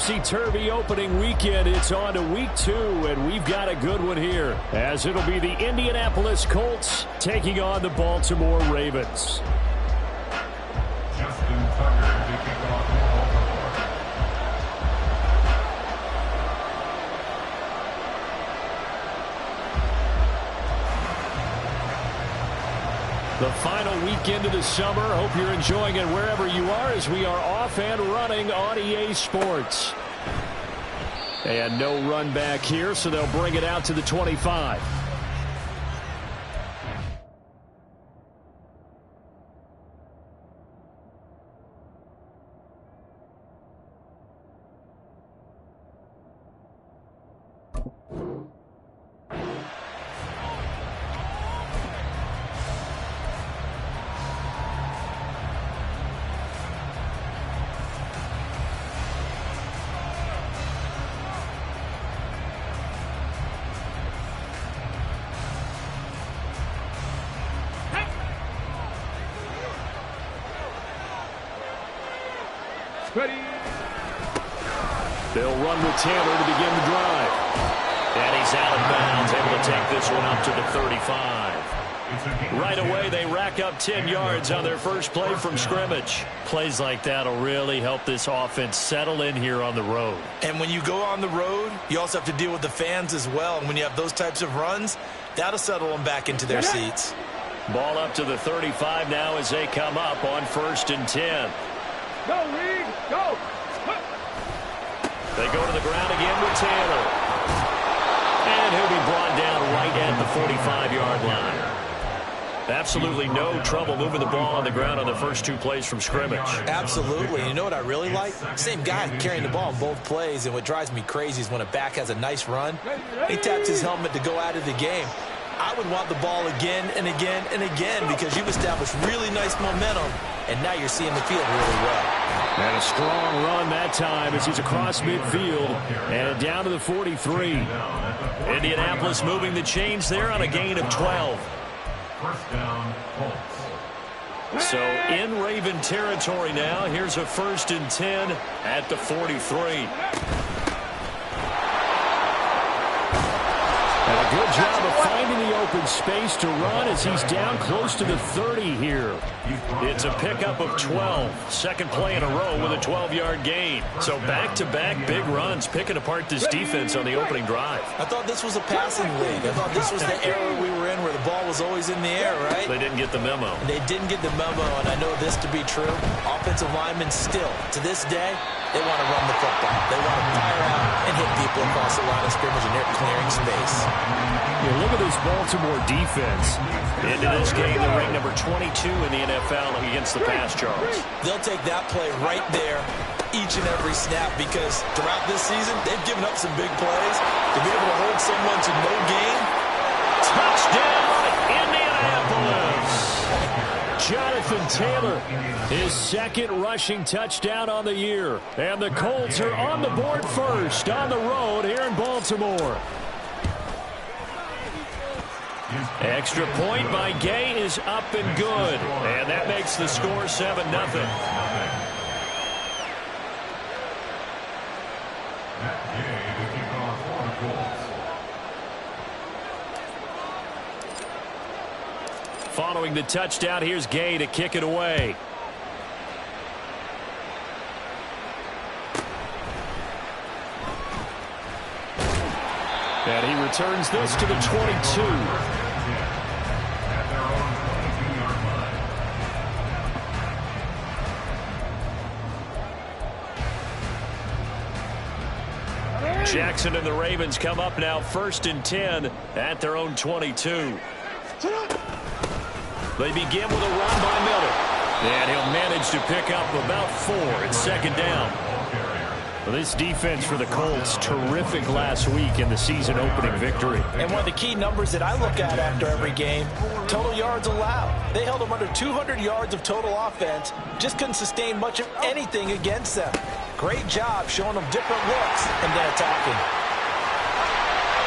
topsy-turvy opening weekend. It's on to week 2, and we've got a good one here, as it'll be the Indianapolis Colts taking on the Baltimore Ravens. Justin Tucker to kick off Baltimore. The final weekend of the summer. Hope you're enjoying it wherever you are, as we are off and running on EA Sports. And no run back here, so they'll bring it out to the 25. Ready. They'll run with Taylor to begin the drive. And he's out of bounds, able to take this one up to the 35. Right away, they rack up 10 yards on their first play from scrimmage. Plays like that will really help this offense settle in here on the road. And when you go on the road, you also have to deal with the fans as well. And when you have those types of runs, that'll settle them back into their seats. Ball up to the 35 now as they come up on 1st and 10. Go, Reed. Go. They go to the ground again with Taylor. And he'll be brought down right at the 45-yard line. Absolutely no trouble moving the ball on the ground on the first 2 plays from scrimmage. Absolutely. You know what I really like? Same guy carrying the ball on both plays, and what drives me crazy is when a back has a nice run, he taps his helmet to go out of the game. I would want the ball again and again and again because you've established really nice momentum, and now you're seeing the field really well. And a strong run that time as he's across midfield and down to the 43. Indianapolis moving the chains there on a gain of 12. First down, Colts. So in Raven territory now. Here's a 1st and 10 at the 43. And a good job of finding the open space to run as he's down close to the 30 here. It's a pickup of 12. Second play in a row with a 12-yard gain. So back-to-back big runs, picking apart this defense on the opening drive. I thought this was a passing league. I thought this was the era we were in where the ball was always in the air, right? They didn't get the memo. They didn't get the memo, and I know this to be true. Offensive linemen still, to this day, they want to run the football. They want to fire out and hit people across the line of scrimmage, and they're clearing space. Yeah, look at this Baltimore defense. Into this game, they rank number 22 in the NFL against the pass yards. They'll take that play right there each and every snap because throughout this season, they've given up some big plays. To be able to hold someone to no gain. Touchdown, Indianapolis! Jonathan Taylor, his 2nd rushing touchdown on the year. And the Colts are on the board first on the road here in Baltimore. Extra point by Gay is up and good. And that makes the score 7-0. Following the touchdown, here's Gay to kick it away. And he returns this to the 22. Jackson and the Ravens come up now 1st and 10 at their own 22. They begin with a run by Miller. And he'll manage to pick up about 4 at 2nd down. Well, this defense for the Colts, terrific last week in the season-opening victory. And one of the key numbers that I look at after every game, total yards allowed. They held them under 200 yards of total offense, just couldn't sustain much of anything against them. Great job showing them different looks and then attacking.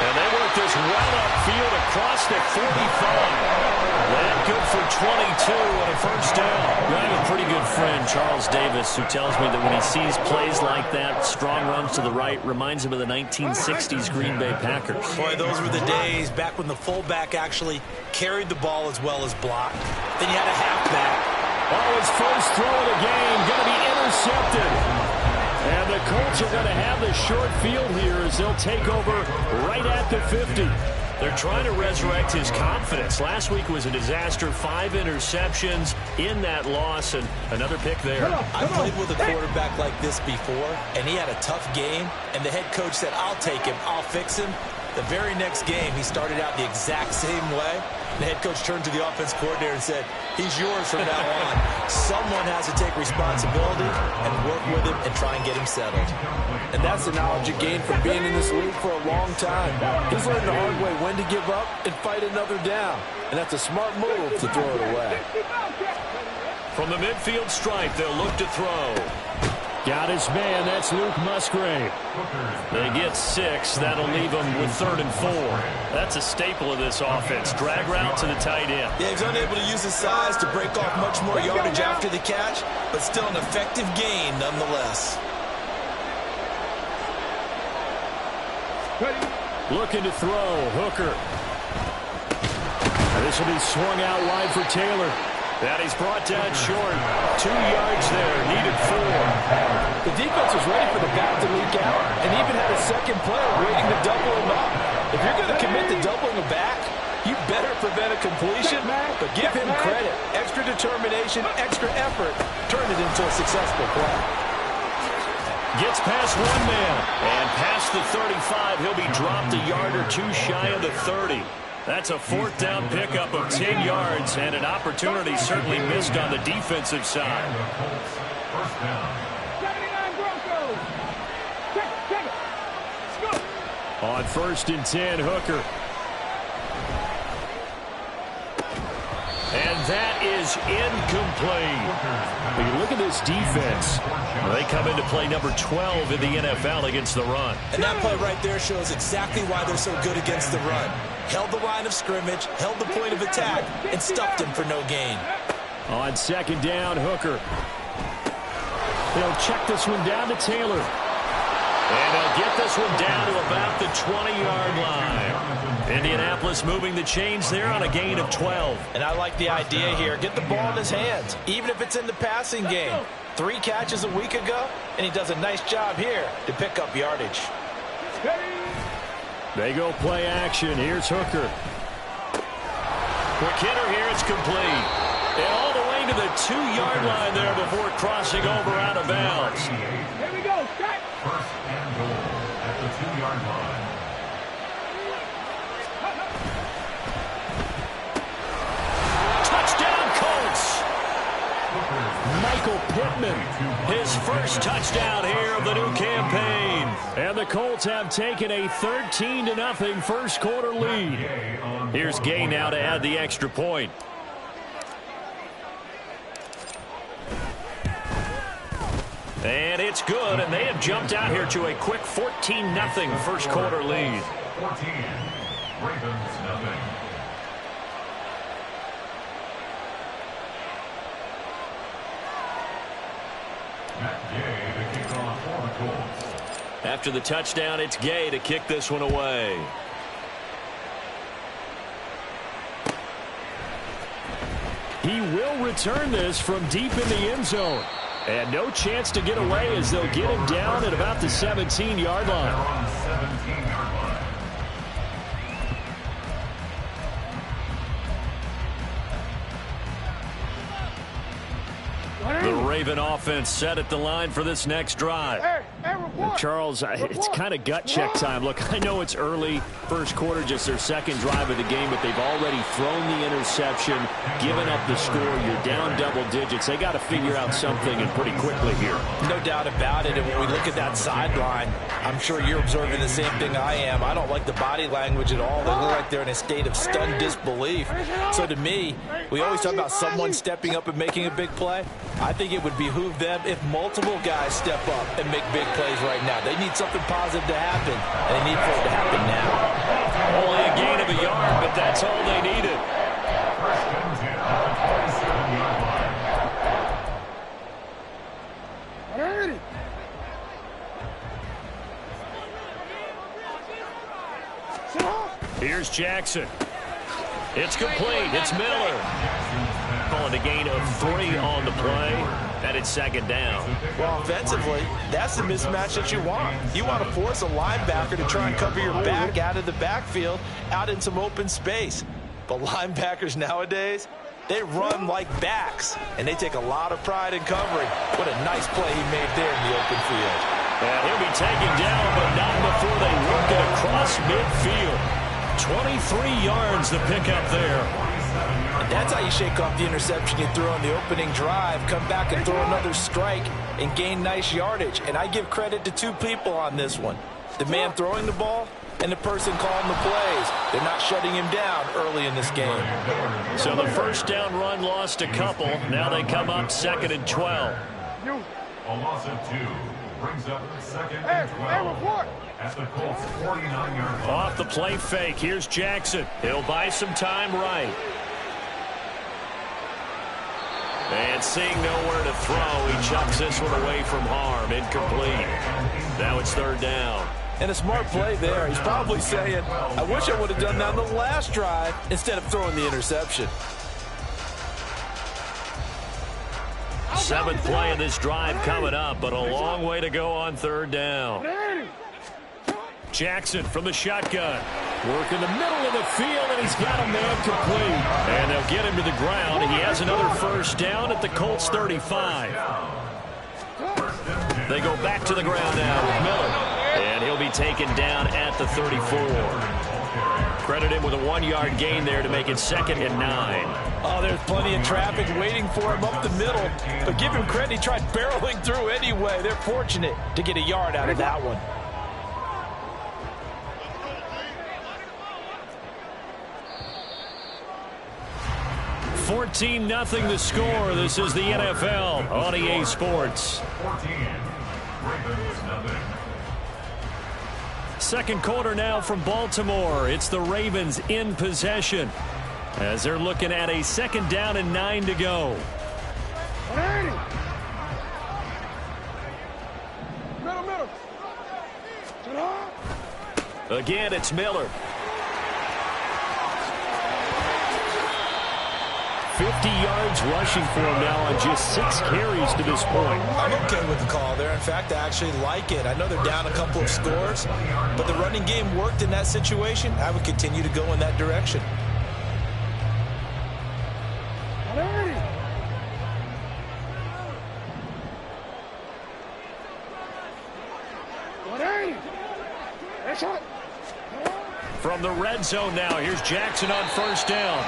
And they work this well upfield across the 45. That good for 22 and a first down. I have a pretty good friend, Charles Davis, who tells me that when he sees plays like that, strong runs to the right, reminds him of the 1960s Green Bay Packers. Boy, those were the days back when the fullback actually carried the ball as well as blocked. Then you had a halfback. Oh, his first throw of the game going to be intercepted. And the Colts are going to have the short field here as they'll take over right at the 50. They're trying to resurrect his confidence. Last week was a disaster. 5 interceptions in that loss, and another pick there. I played with a quarterback like this before, and he had a tough game, and the head coach said, I'll take him, I'll fix him. The very next game, he started out the exact same way. The head coach turned to the offense coordinator and said, he's yours from now on. Someone has to take responsibility and work with him and try and get him settled. And that's the knowledge you gain from being in this league for a long time. He's learned the hard way when to give up and fight another down. And that's a smart move to throw it away. From the midfield stripe, they'll look to throw. Got his man. That's Luke Musgrave. They get 6. That'll leave them with 3rd and 4. That's a staple of this offense. Drag route to the tight end. Yeah, he's unable to use his size to break off much more yardage after the catch, but still an effective gain nonetheless. Looking to throw. Hooker. This will be swung out wide for Taylor. That he's brought down short. 2 yards there. Needed 4. The defense was ready for the back to leak out and even had a second player waiting to double him up. If you're going to commit to doubling a back, you better prevent a completion, but give him credit. Extra determination, extra effort, turned it into a successful play. Gets past one man. And past the 35, he'll be dropped a yard or 2 shy of the 30. That's a 4th down pickup of 10 yards and an opportunity certainly missed on the defensive side. First down. On 1st and 10, Hooker. And that is incomplete. When you look at this defense, they come into play number 12 in the NFL against the run. And that play right there shows exactly why they're so good against the run. Held the line of scrimmage, held the point of attack, and stuffed him for no gain. On 2nd down, Hooker. They'll check this one down to Taylor. And they'll get this one down to about the 20-yard line. Indianapolis moving the chains there on a gain of 12. And I like the idea here. Get the ball in his hands, even if it's in the passing game. 3 catches a week ago, and he does a nice job here to pick up yardage. They go play action. Here's Hooker. Quick hitter here. It's complete. And all the way to the 2-yard line there before crossing over out of bounds. Here we go. First and goal at the 2-yard line. Touchdown, Colts. Michael Pittman, his first touchdown here of the new campaign. And the Colts have taken a 13-0 first quarter lead. Here's Gay now to add the extra point. And it's good, and they have jumped out here to a quick 14-0 first quarter lead. 14. Ravens nothing. Matt Gay to kick off for the Colts. After the touchdown, it's Gay to kick this one away. He will return this from deep in the end zone. And no chance to get away as they'll get him down at about the 17-yard line. They're on the 17-yard line. The Raven offense set at the line for this next drive. Charles, it's kind of gut check time. Look, I know it's early, first quarter, just their second drive of the game, but they've already thrown the interception, given up the score. You're down double digits. They got to figure out something, and pretty quickly here. No doubt about it. And when we look at that sideline, I'm sure you're observing the same thing I am. I don't like the body language at all. They look like they're in a state of stunned disbelief. So to me, we always talk about someone stepping up and making a big play. I think it would behoove them if multiple guys step up and make big plays right now. They need something positive to happen, and they need for it to happen now. Only a gain of a yard, but that's all they needed. First and 10 at the 27-yard line. Here's Jackson. It's complete. It's Miller. Calling a gain of 3 on the play. And it's second down. Well, offensively, that's the mismatch that you want. You want to force a linebacker to try and cover your back out of the backfield, out in some open space. But linebackers nowadays, they run like backs, and they take a lot of pride in covering. What a nice play he made there in the open field. And he'll be taken down, but not before they work it across midfield. 23 yards to pick up there. And that's how you shake off the interception you threw on the opening drive, come back and throw another strike and gain nice yardage. And I give credit to 2 people on this one. The man throwing the ball and the person calling the plays. They're not shutting him down early in this game. So the first down run lost a couple. Now they come up 2nd and 12. A loss of 2 brings up 2nd and 12 at the Colts 49-yard line. Off the play fake. Here's Jackson. He'll buy some time right. And seeing nowhere to throw, he chucks this one away from harm. Incomplete. Now it's 3rd down. And a smart play there. He's probably saying, I wish I would have done that on the last drive instead of throwing the interception. 7th play of this drive coming up, but a long way to go on 3rd down. Jackson from the shotgun. Work in the middle of the field, and he's got a man complete. And they'll get him to the ground. He has another first down at the Colts 35. They go back to the ground now with Miller. And he'll be taken down at the 34. Credit him with a 1-yard gain there to make it 2nd and 9. Oh, there's plenty of traffic waiting for him up the middle. But give him credit, he tried barreling through anyway. They're fortunate to get a yard out of that one. 14-0 the score. This is the NFL on EA Sports. 14. Ravens nothing. Second quarter now from Baltimore. It's the Ravens in possession as they're looking at a 2nd down and 9 to go. Again, it's Miller. 50 yards rushing for him now on just 6 carries to this point. I'm okay with the call there. In fact, I actually like it. I know they're down a couple of scores, but the running game worked in that situation. I would continue to go in that direction. From the red zone now, here's Jackson on first down.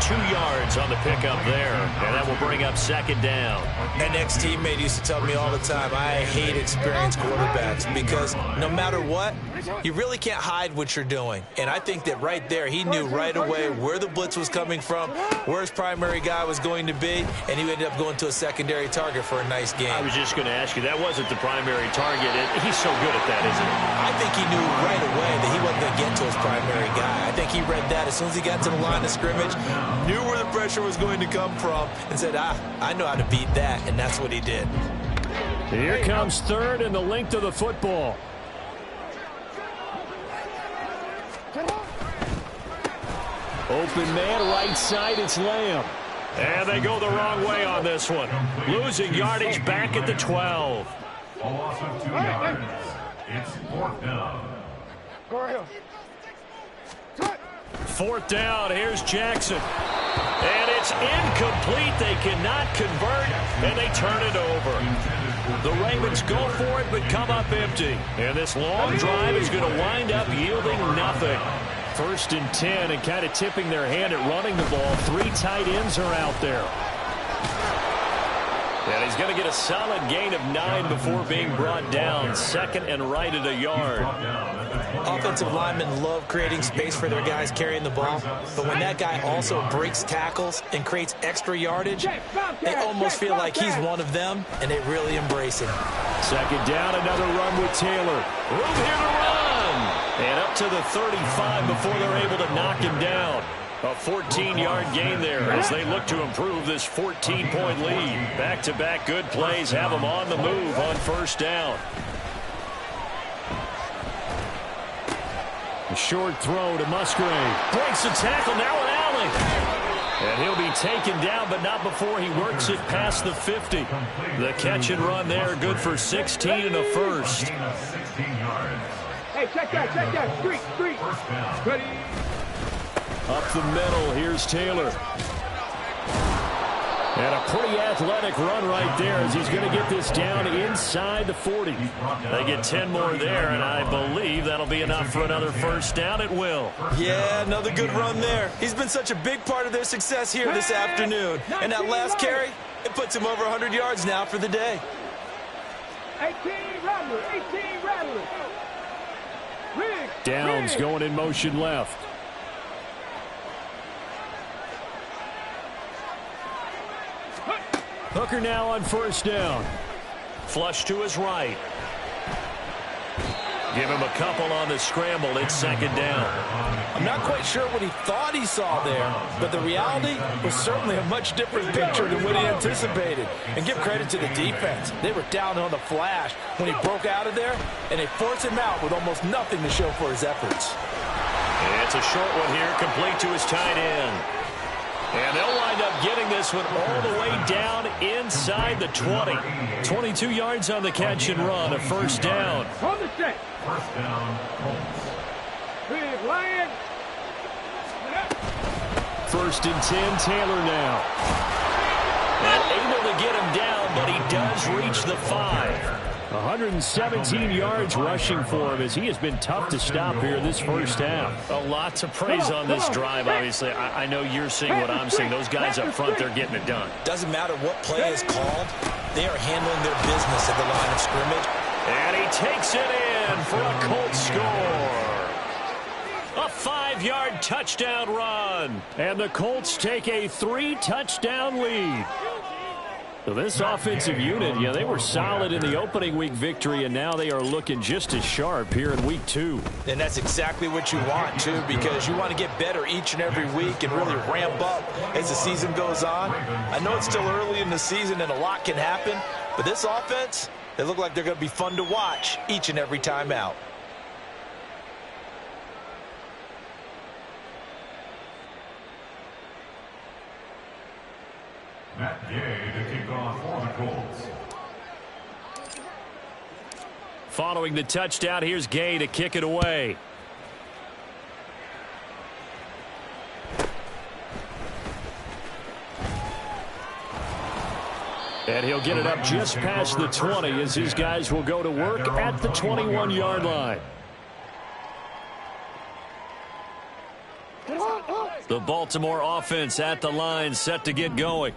2 yards on the pickup there, and that will bring up 2nd down. An ex-teammate used to tell me all the time, I hate experienced quarterbacks because no matter what, you really can't hide what you're doing. And I think that right there, he knew right away where the blitz was coming from, where his primary guy was going to be, and he ended up going to a secondary target for a nice game. I was just going to ask you, that wasn't the primary target. He's so good at that, isn't he? I think he knew right away that he wasn't going to get to his primary guy. I think he read that as soon as he got to the line of scrimmage, knew where the pressure was going to come from, and said, I know how to beat that, and that's what he did. Here comes 3rd and the length of the football. Open man, right side, it's Lamb. And they go the wrong way on this one. Losing yardage back at the 12. A loss of 2 yards. It's 4th down. Go ahead. 4th down, here's Jackson. And it's incomplete. They cannot convert, and they turn it over. The Ravens go for it, but come up empty. And this long drive is going to wind up yielding nothing. 1st and 10, and kind of tipping their hand at running the ball. 3 tight ends are out there. And he's going to get a solid gain of 9 before being brought down. 2nd and right at a yard. Offensive linemen love creating space for their guys carrying the ball, but when that guy also breaks tackles and creates extra yardage, they almost feel like he's one of them, and they really embrace him. 2nd down, another run with Taylor. Room here to run. And up to the 35 before they're able to knock him down. A 14-yard gain there as they look to improve this 14-point lead. Back-to-back good plays have them on the move on first down. A short throw to Musgrave. Breaks the tackle, now an alley. And he'll be taken down, but not before he works it past the 50. The catch and run there, good for 16 and a first. Hey, check that. Street. Ready. Up the middle, here's Taylor. And a pretty athletic run right there as he's going to get this down inside the 40. They get 10 more there, and I believe that'll be enough for another first down. It will. Yeah, another good run there. He's been such a big part of their success here this afternoon. And that last carry, it puts him over 100 yards now for the day. 18 Rattler. Downs going in motion left. Hooker now on first down. Flush to his right. Give him a couple on the scramble. It's second down. I'm not quite sure what he thought he saw there, but the reality was certainly a much different picture than what he anticipated. And give credit to the defense. They were down on the flash when he broke out of there, and they forced him out with almost nothing to show for his efforts. And it's a short one here, complete to his tight end. And they'll wind up getting this one all the way down inside the 20. 22 yards on the catch and run, a first down. On the set. First down, Colts. Big Lion. First and 10, Taylor now. And able to get him down, but he does reach the 5. 117 yards rushing for him as he has been tough to stop here this first half. A lot to praise on this drive, obviously. I know you're seeing what I'm seeing. Those guys up front, they're getting it done. Doesn't matter what play is called. They are handling their business at the line of scrimmage. And he takes it in for a Colts score. A 5-yard touchdown run. And the Colts take a 3-touchdown lead. So this offensive unit, yeah, they were solid in the opening week victory, and now they are looking just as sharp here in week 2. And that's exactly what you want, too, because you want to get better each and every week and really ramp up as the season goes on. I know it's still early in the season and a lot can happen, but this offense, they look like they're going to be fun to watch each and every time out. Matt Gay to kick off for the Colts. Following the touchdown, here's Gay to kick it away. And he'll get it up just past the 20 as his guys will go to work at the 21-yard line. The Baltimore offense at the line set to get going.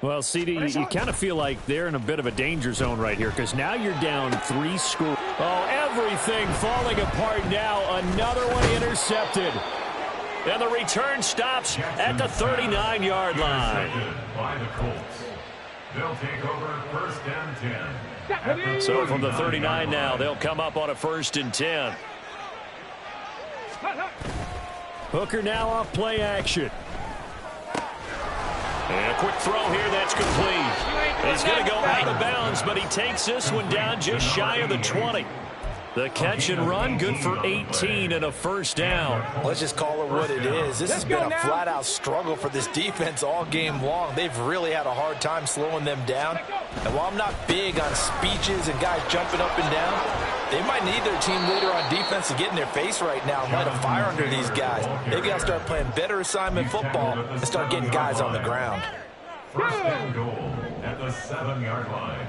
Well, CD, you kind of feel like they're in a bit of a danger zone right here because now you're down 3 scores. Oh, everything falling apart now. Another one intercepted. And the return stops at the 39-yard line. By the Colts. They'll take over first and 10. So from the 39 now, they'll come up on a first and 10. Hooker now off play action. And a quick throw here, that's complete. He's going to go out of bounds, but he takes this one down just shy of the 20. The catch and run, good for 18 and a first down. Let's just call it what it is. This has been a flat-out struggle for this defense all game long. They've really had a hard time slowing them down. And while I'm not big on speeches and guys jumping up and down, they might need their team leader on defense to get in their face right now and light a fire under these guys. They've got to start playing better assignment football and start getting guys on the ground. First and goal at the 7-yard line.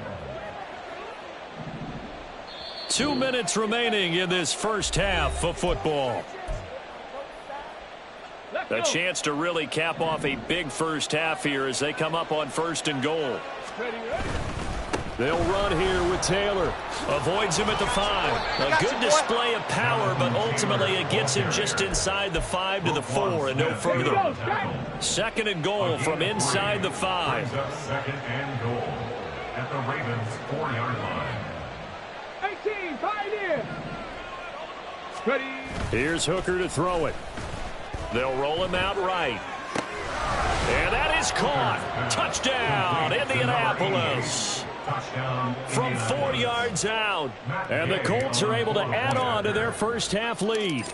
2 minutes remaining in this first half of football. A chance to really cap off a big first half here as they come up on first and goal. They'll run here with Taylor. Avoids him at the 5. A good display of power, but ultimately it gets him just inside the 5 to the 4 and no further. Second and goal from inside the 5. Second and goal at the Ravens' 4-yard line. 18, 5 in. Ready. Here's Hooker to throw it. They'll roll him out right. And that is caught. Touchdown, Indianapolis. From 4 yards out. And the Colts are able to add on to their first half lead.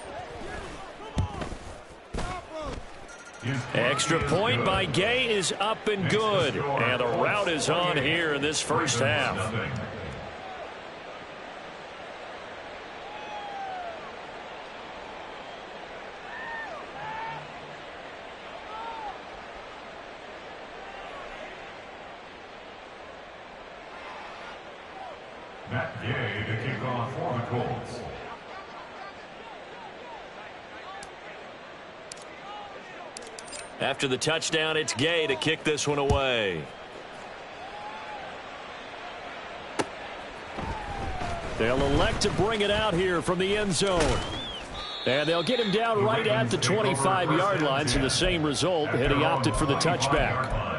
Extra point by Gay is up and good. And the route is on here in this first half. Matt Gay to kick off for the Colts. After the touchdown, it's Gay to kick this one away. They'll elect to bring it out here from the end zone. And they'll get him down right at the 25-yard line, so the same result, and he opted for the touchback.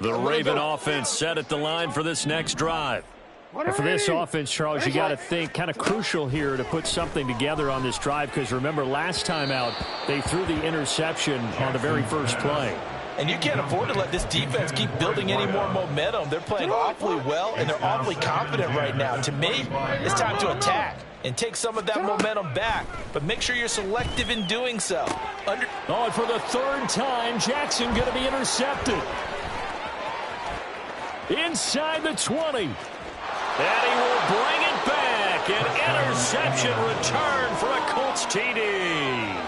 The Raven offense set at the line for this next drive. And for this offense, Charles, you got to think kind of crucial here to put something together on this drive, because remember last time out they threw the interception on the very first play. And you can't afford to let this defense keep building any more momentum. They're playing awfully well, and they're awfully confident right now. To me, it's time to attack and take some of that momentum back, but make sure you're selective in doing so. And for the third time, Jackson going to be intercepted. Inside the 20. And he will bring it back. An interception return for a Colts TD.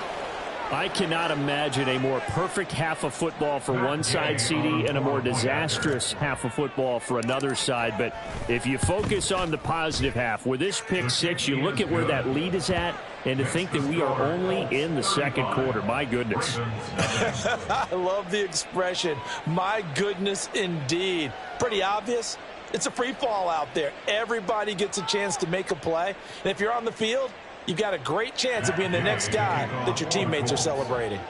I cannot imagine a more perfect half of football for one side, CD, and a more disastrous half of football for another side. But if you focus on the positive half, with this pick six, you look at where that lead is at, and to think that we are only in the second quarter. My goodness. I love the expression. My goodness, indeed. Pretty obvious. It's a free fall out there. Everybody gets a chance to make a play. And if you're on the field, you've got a great chance of being the next guy that your teammates are celebrating.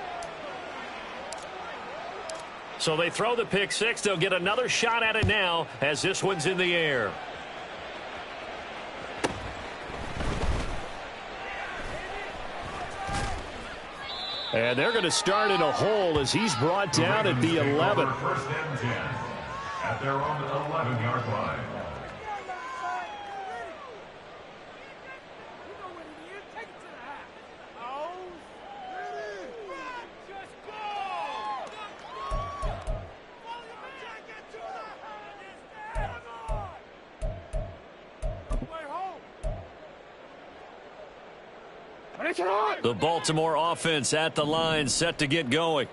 So they throw the pick six. They'll get another shot at it now as this one's in the air. And they're going to start in a hole as he's brought down at the 11. First and 10 at their own 11-yard line. The Baltimore offense at the line, set to get going.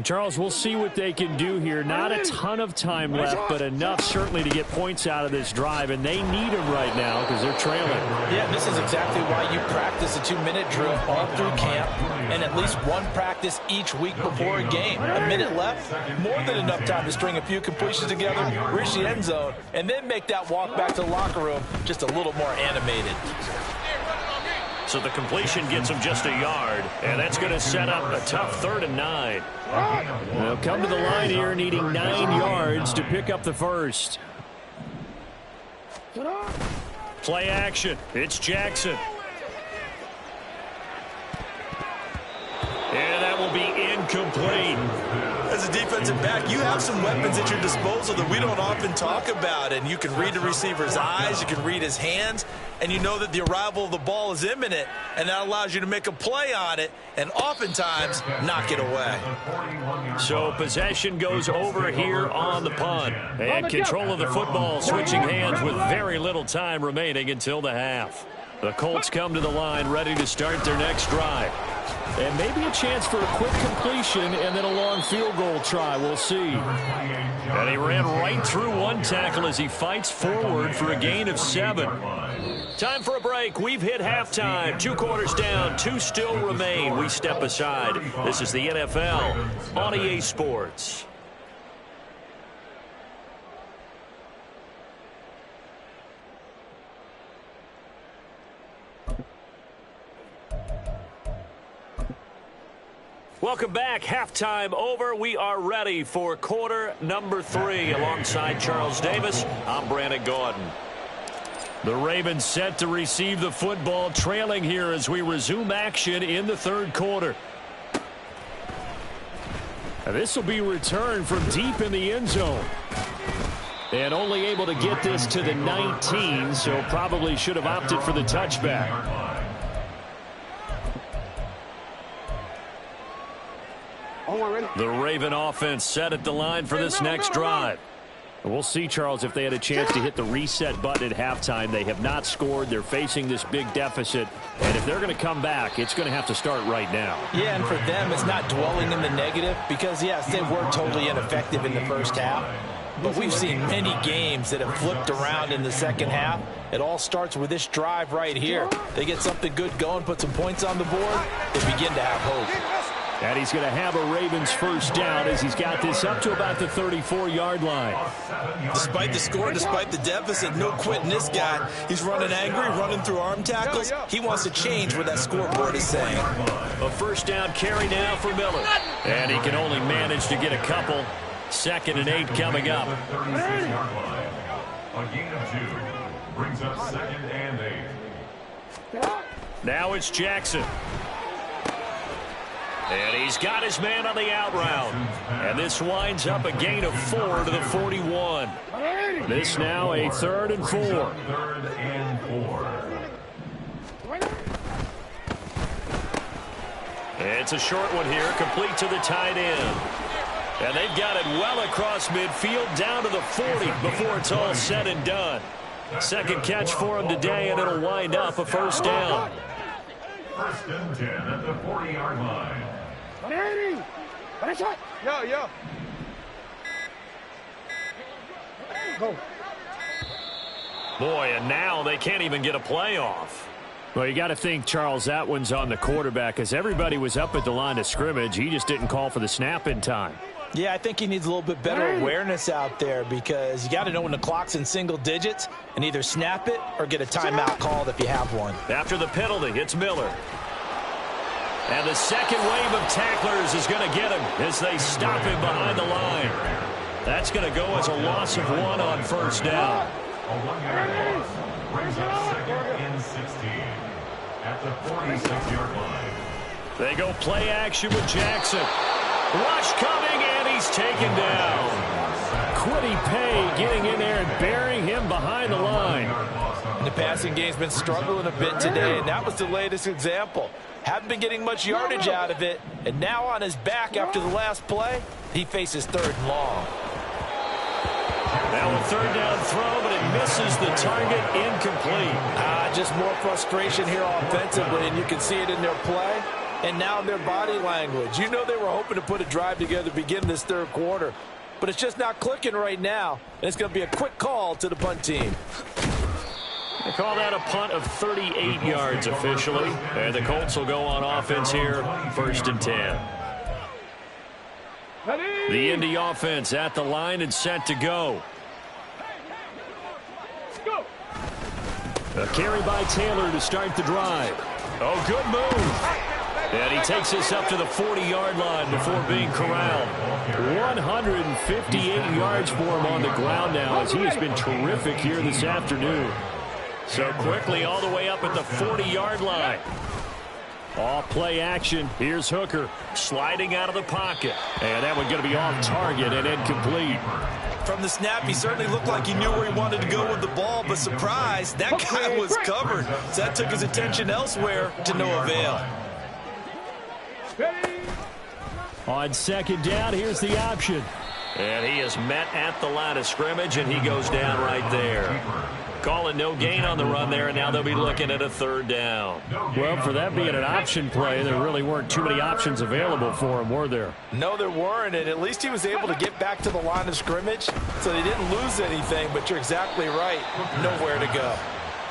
Charles, we'll see what they can do here. Not a ton of time left, but enough certainly to get points out of this drive, and they need them right now because they're trailing. Yeah, this is exactly why you practice a 2-minute drill all through camp and at least one practice each week before a game. A minute left, more than enough time to string a few completions together, reach the end zone, and then make that walk back to the locker room just a little more animated. So the completion gets him just a yard, and that's going to set up a tough 3rd and 9. They'll come to the line here needing 9 yards to pick up the first. Play action. It's Jackson. And that will be incomplete. As a defensive back, you have some weapons at your disposal that we don't often talk about. And you can read the receiver's eyes, you can read his hands, and you know that the arrival of the ball is imminent, and that allows you to make a play on it and oftentimes knock it away. So possession goes over here on the punt. And control of the football switching hands with very little time remaining until the half. The Colts come to the line ready to start their next drive. And maybe a chance for a quick completion and then a long field goal try. We'll see. And he ran right through one tackle as he fights forward for a gain of 7. Time for a break. We've hit halftime. 2 quarters down. 2 still remain. We step aside. This is the NFL on EA Sports. Welcome back. Halftime over. We are ready for quarter number 3. Alongside Charles Davis, I'm Brandon Gaudin. The Ravens set to receive the football, trailing here as we resume action in the third quarter. This will be returned from deep in the end zone. And only able to get this to the 19, so probably should have opted for the touchback. The Raven offense set at the line for this next drive. We'll see, Charles, if they had a chance to hit the reset button at halftime. They have not scored. They're facing this big deficit. And if they're going to come back, it's going to have to start right now. Yeah, and for them, it's not dwelling in the negative because, yes, they were totally ineffective in the first half. But we've seen many games that have flipped around in the second half. It all starts with this drive right here. They get something good going, put some points on the board, they begin to have hope. And he's going to have a Ravens first down as he's got this up to about the 34-yard line. Despite the score, despite the deficit, no quitting this guy. He's running angry, running through arm tackles. He wants to change what that scoreboard is saying. A first down carry now for Miller. And he can only manage to get a couple. 2nd and 8 coming up. A gain of 2 brings up 2nd and 8. Now it's Jackson. And he's got his man on the out route. And this winds up a gain of 4 to the 41. This now a 3rd and 4. 3rd and 4. It's a short one here, complete to the tight end. And they've got it well across midfield down to the 40 before it's all said and done. 2nd catch for him today, and it'll wind up a first down. 1st and 10 at the 40-yard line. Yo. Go. Boy, and now they can't even get a play off. Well, you got to think, Charles, that one's on the quarterback as everybody was up at the line of scrimmage. He just didn't call for the snap in time. Yeah, I think he needs a little bit better awareness out there because you got to know when the clock's in single digits and either snap it or get a timeout called if you have one. After the penalty, it's Miller. And the second wave of tacklers is going to get him as they stop him behind the line. That's going to go as a loss of 1 on first down. A 1-yard loss brings up 2nd and 16 at the 46-yard line. They go play action with Jackson. Rush coming, and he's taken down. Kwity Paye getting in there and burying him behind the line. The passing game's been struggling a bit today, and that was the latest example. Haven't been getting much yardage out of it, and now on his back after the last play, he faces 3rd and long. Now a 3rd down throw, but it misses the target, incomplete. Just more frustration here offensively, and you can see it in their play and now in their body language. You know they were hoping to put a drive together to begin this third quarter, but it's just not clicking right now, and it's going to be a quick call to the punt team. They call that a punt of 38 yards officially, and the Colts will go on offense here, 1st and 10. The Indy offense at the line and set to go. A carry by Taylor to start the drive. Oh, good move. And he takes this up to the 40-yard line before being corralled. 158 yards for him on the ground now as he has been terrific here this afternoon. So quickly all the way up at the 40-yard line. Off play action. Here's Hooker sliding out of the pocket. And that one going to be off target and incomplete. From the snap, he certainly looked like he knew where he wanted to go with the ball, but surprise, that guy was covered. So that took his attention elsewhere to no avail. On 2nd down, here's the option. And he is met at the line of scrimmage, and he goes down right there. Calling no gain on the run there, and now they'll be looking at a 3rd down. Well, for that being an option play, there really weren't too many options available for him, were there? No, there weren't, and at least he was able to get back to the line of scrimmage, so they didn't lose anything, but you're exactly right, nowhere to go.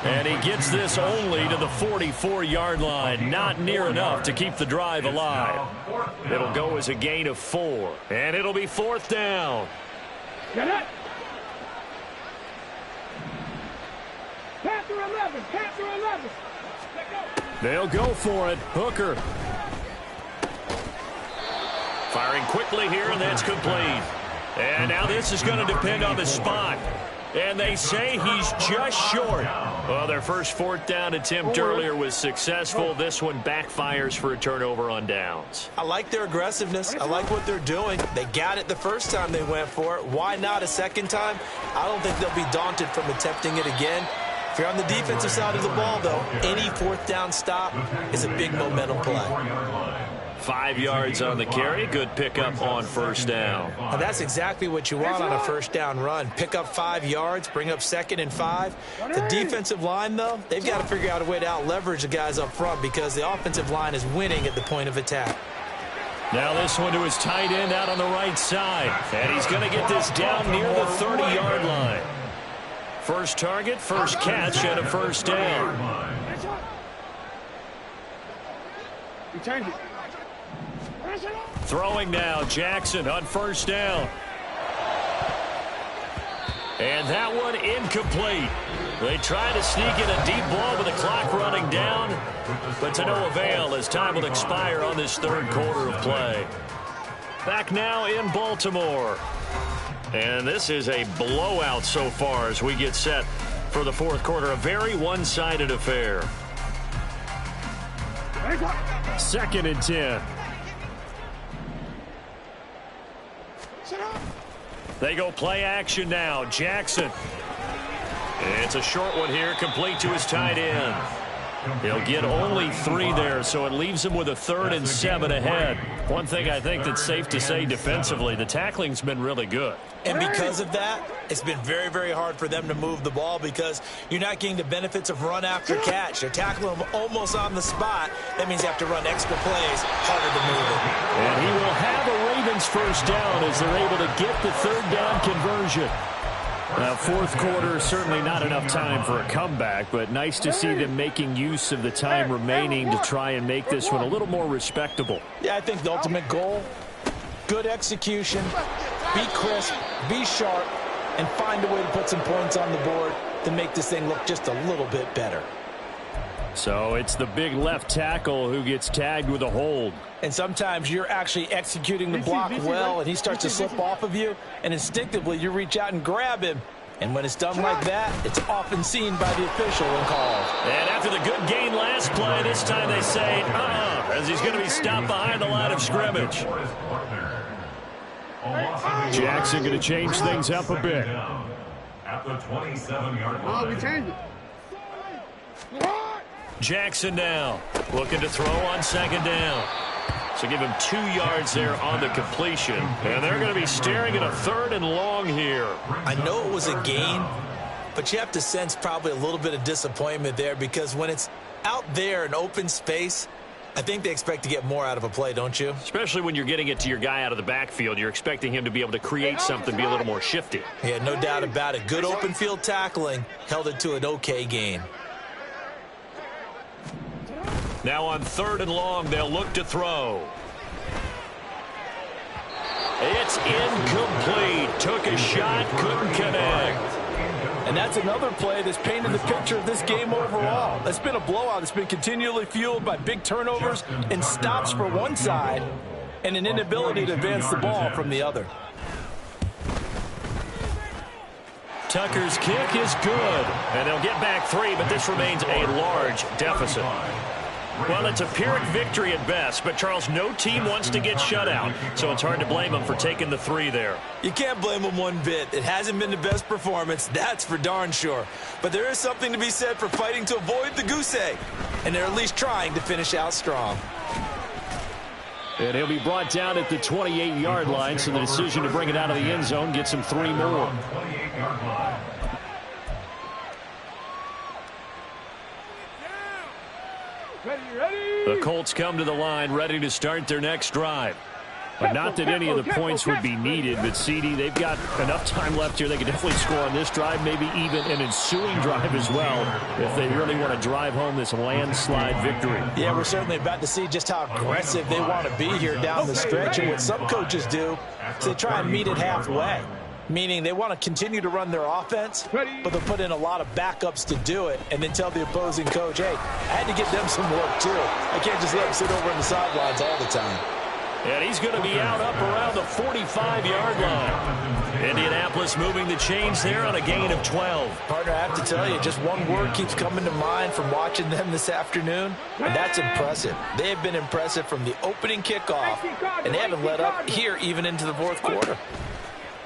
And he gets this only to the 44-yard line, not near enough to keep the drive alive. It'll go as a gain of 4, and it'll be 4th down. Get it! Panther 11, Panther 11. They'll go for it. Hooker. Firing quickly here, and that's complete. And now this is going to depend on the spot. And they say he's just short. Well, their first 4th down attempt earlier was successful. This one backfires for a turnover on downs. I like their aggressiveness. I like what they're doing. They got it the first time they went for it. Why not a second time? I don't think they'll be daunted from attempting it again. If you're on the defensive side of the ball, though, any 4th down stop is a big momentum play. 5 yards on the carry. Good pickup on first down. And that's exactly what you want on a first down run. Pick up 5 yards, bring up 2nd and 5. The defensive line, though, they've got to figure out a way to out-leverage the guys up front because the offensive line is winning at the point of attack. Now this one to his tight end out on the right side. And he's going to get this down near the 30-yard line. First target, first catch, and a first down. You change it. Throwing now, Jackson on first down. And that one incomplete. They try to sneak in a deep ball with the clock running down, but to no avail as time will expire on this 3rd quarter of play. Back now in Baltimore. And this is a blowout so far as we get set for the 4th quarter. A very one-sided affair. 2nd and 10. They go play action now. Jackson. It's a short one here, complete to his tight end. He'll get only 3 there, so it leaves him with a 3rd and 7 ahead. One thing I think that's safe to say defensively, the tackling's been really good. And because of that, it's been very, very hard for them to move the ball because you're not getting the benefits of run after catch. They're tackling them almost on the spot. That means you have to run extra plays, harder to move it. And he will have a Ravens first down as they're able to get the 3rd down conversion. Now, 4th quarter, certainly not enough time for a comeback, but nice to see them making use of the time remaining to try and make this one a little more respectable. Yeah, I think the ultimate goal, good execution, be crisp, be sharp, and find a way to put some points on the board to make this thing look just a little bit better. So it's the big left tackle who gets tagged with a hold. And sometimes you're actually executing the block well, and he starts to slip off of you, and instinctively you reach out and grab him. And when it's done like that, it's often seen by the official and called. And after the good gain last play, this time they say, as he's going to be stopped behind the line of scrimmage. Jackson going to change things up a bit. At the 27-yard line. Oh, we changed it. Jackson now looking to throw on 2nd down. So give him 2 yards there on the completion. And they're going to be staring at a 3rd and long here. I know it was a gain, but you have to sense probably a little bit of disappointment there because when it's out there in open space, I think they expect to get more out of a play, don't you? Especially when you're getting it to your guy out of the backfield. You're expecting him to be able to create something, be a little more shifty. Yeah, no doubt about it. Good open field tackling held it to an okay gain. Now on 3rd and long, they'll look to throw. It's incomplete. Took a shot, couldn't connect. And that's another play that's painted the picture of this game overall. It's been a blowout. It's been continually fueled by big turnovers and stops for one side and an inability to advance the ball from the other. Tucker's kick is good. And they'll get back 3, but this remains a large deficit. Well, it's a Pyrrhic victory at best, but, Charles, no team wants to get shut out, so it's hard to blame them for taking the 3 there. You can't blame them one bit. It hasn't been the best performance, that's for darn sure. But there is something to be said for fighting to avoid the goose egg, and they're at least trying to finish out strong. And he'll be brought down at the 28-yard line, so the decision to bring it out of the end zone gets him 3 more. The Colts come to the line ready to start their next drive. But not that any of the points would be needed, but CD, they've got enough time left here. They can definitely score on this drive, maybe even an ensuing drive as well, if they really want to drive home this landslide victory. Yeah, we're certainly about to see just how aggressive they want to be here down the stretch. And what some coaches do is they try and meet it halfway, meaning they want to continue to run their offense, but they'll put in a lot of backups to do it and then tell the opposing coach, hey, I had to get them some work too. I can't just let them sit over on the sidelines all the time. And he's going to be out up around the 45-yard line. Indianapolis moving the chains there on a gain of 12. Partner, I have to tell you, just one word keeps coming to mind from watching them this afternoon, and that's impressive. They have been impressive from the opening kickoff, and they haven't let up here even into the fourth quarter.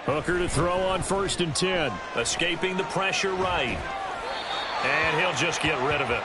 Hooker to throw on 1st and 10. Escaping the pressure right. And he'll just get rid of it.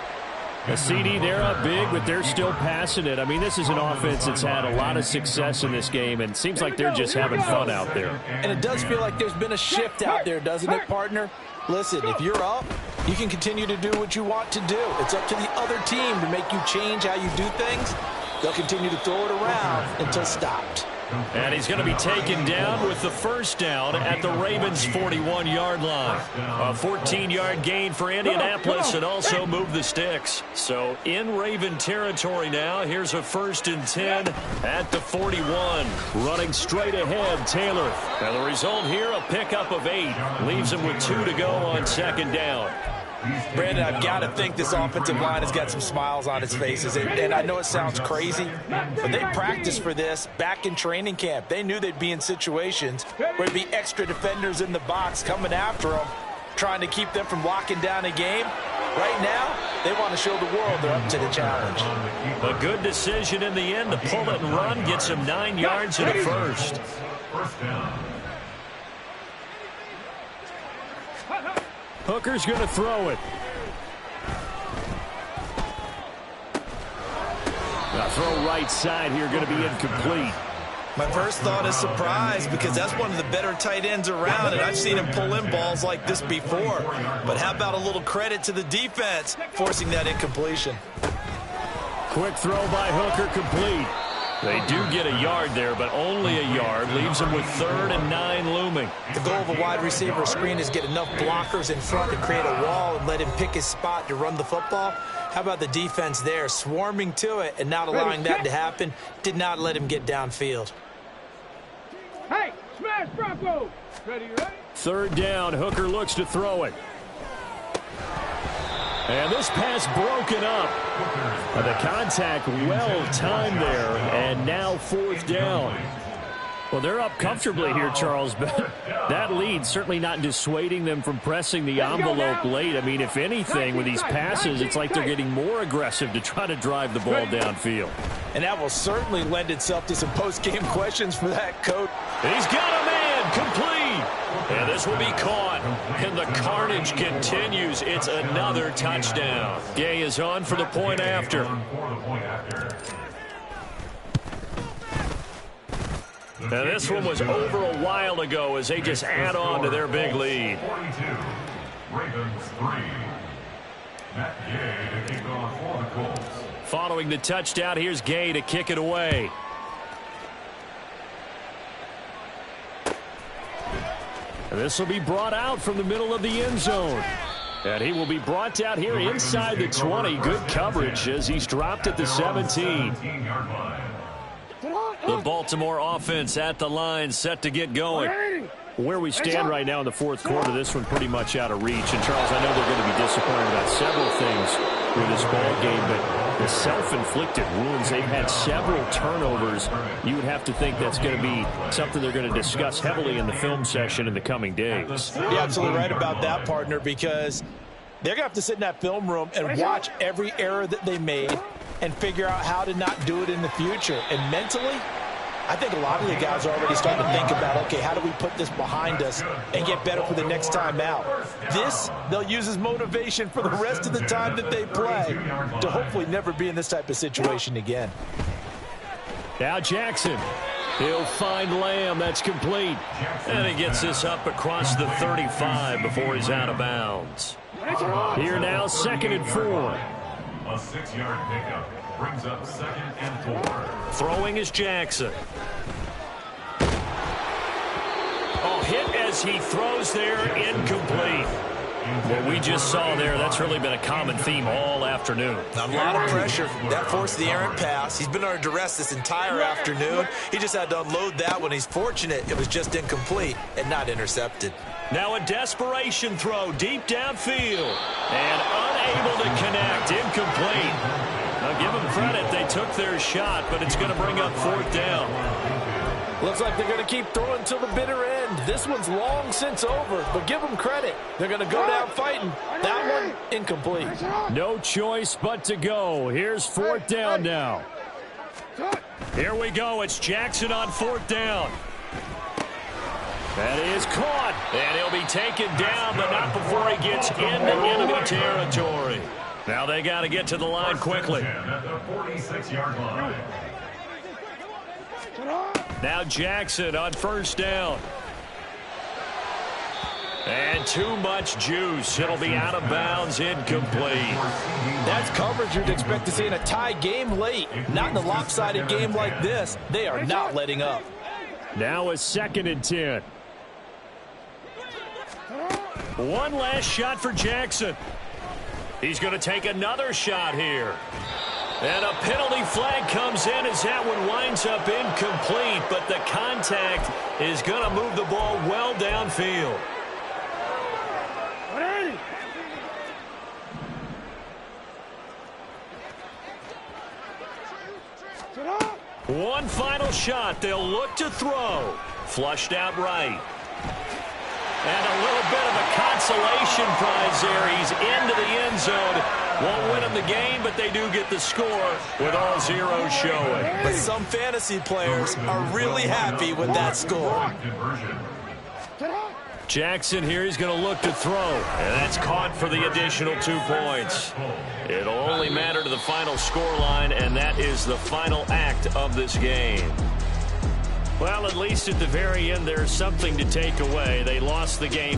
A CD, they're up big, but they're still passing it. I mean, this is an offense that's had a lot of success in this game, and it seems like they're just having fun out there. And it does feel like there's been a shift out there, doesn't it, partner? Listen, if you're up, you can continue to do what you want to do. It's up to the other team to make you change how you do things. They'll continue to throw it around until stopped. And he's going to be taken down with the first down at the Ravens' 41-yard line. A 14-yard gain for Indianapolis and also move the sticks. So in Raven territory now, here's a 1st and 10 at the 41. Running straight ahead, Taylor. And the result here, a pickup of 8. Leaves him with 2 to go on 2nd down. Brandon, I've got to think this offensive line has got some smiles on its faces. And I know it sounds crazy, but they practiced for this back in training camp. They knew they'd be in situations where there'd be extra defenders in the box coming after them, trying to keep them from locking down a game. Right now, they want to show the world they're up to the challenge. A good decision in the end to pull it and run, gets him 9 yards and a first. First down. Hooker's going to throw it. The throw right side here going to be incomplete. My first thought is surprise because that's one of the better tight ends around, and I've seen him pull in balls like this before. But how about a little credit to the defense forcing that incompletion? Quick throw by Hooker, complete. They do get a yard there, but only a yard. Leaves them with 3rd and 9 looming. The goal of a wide receiver screen is get enough blockers in front to create a wall and let him pick his spot to run the football. How about the defense there, swarming to it and not allowing that to happen? Did not let him get downfield. Hey, smash Bronco! Ready? 3rd down, Hooker looks to throw it. And this pass broken up. The contact well timed there, and now 4th down. Well, they're up comfortably here, Charles, but that lead certainly not dissuading them from pressing the envelope late. I mean, if anything, with these passes, it's like they're getting more aggressive to try to drive the ball downfield. And that will certainly lend itself to some post-game questions for that coach. He's got a man, complete. And this will be caught. And the carnage continues. It's another touchdown. Gay is on for the point after. And this one was over a while ago as they just add on to their big lead. 42, Ravens 3. Matt Gay to kick off for the Colts. Following the touchdown, here's Gay to kick it away. And this will be brought out from the middle of the end zone. And he will be brought out here inside the 20. Good coverage as he's dropped at the 17. The Baltimore offense at the line, set to get going. Where we stand right now in the fourth quarter, this one pretty much out of reach. And, Charles, I know they're going to be disappointed about several things with this ball game, but the self-inflicted wounds, they've had several turnovers. You would have to think that's going to be something they're going to discuss heavily in the film session in the coming days. You're absolutely right about that, partner, because they're going to have to sit in that film room and watch every error that they made and figure out how to not do it in the future. And mentally, I think a lot of the guys are already starting to think about, okay, how do we put this behind us and get better for the next time out? This, they'll use as motivation for the rest of the time that they play to hopefully never be in this type of situation again. Now Jackson. He'll find Lamb. That's complete. And he gets this up across the 35 before he's out of bounds. Here now, 2nd and 4. A 6-yard pickup brings up 2nd and 4. Throwing is Jackson. Oh, hit as he throws there, incomplete. What we just saw there, that's really been a common theme all afternoon. A lot of pressure. That forced the errant pass. He's been under duress this entire afternoon. He just had to unload that one. He's fortunate it was just incomplete and not intercepted. Now a desperation throw deep downfield. And unable to connect, incomplete. A Well, give them credit. They took their shot, but it's going to bring up 4th down. Looks like they're going to keep throwing till the bitter end. This one's long since over, but give them credit. They're going to go down fighting. That one, incomplete. No choice but to go. Here's 4th down now. Here we go. It's Jackson on 4th down. That is caught. And he'll be taken down, but not before he gets into enemy territory. Now they got to get to the line quickly. At the 46-yard line. Now Jackson on 1st down. And too much juice. It'll be out of bounds, incomplete. That's coverage you'd expect to see in a tie game late. Not in a lopsided game like this. They are not letting up. Now a 2nd and 10. One last shot for Jackson. He's going to take another shot here. And a penalty flag comes in as that one winds up incomplete, but the contact is going to move the ball well downfield. One final shot. They'll look to throw. Flushed out right. And a little bit of a consolation prize there. He's into the end zone. Won't win them the game, but they do get the score with all zeros showing. But some fantasy players are really happy with that score. Jackson here, he's going to look to throw. And that's caught for the additional 2 points. It'll only matter to the final scoreline, and that is the final act of this game. Well, at least at the very end, there's something to take away. They lost the game.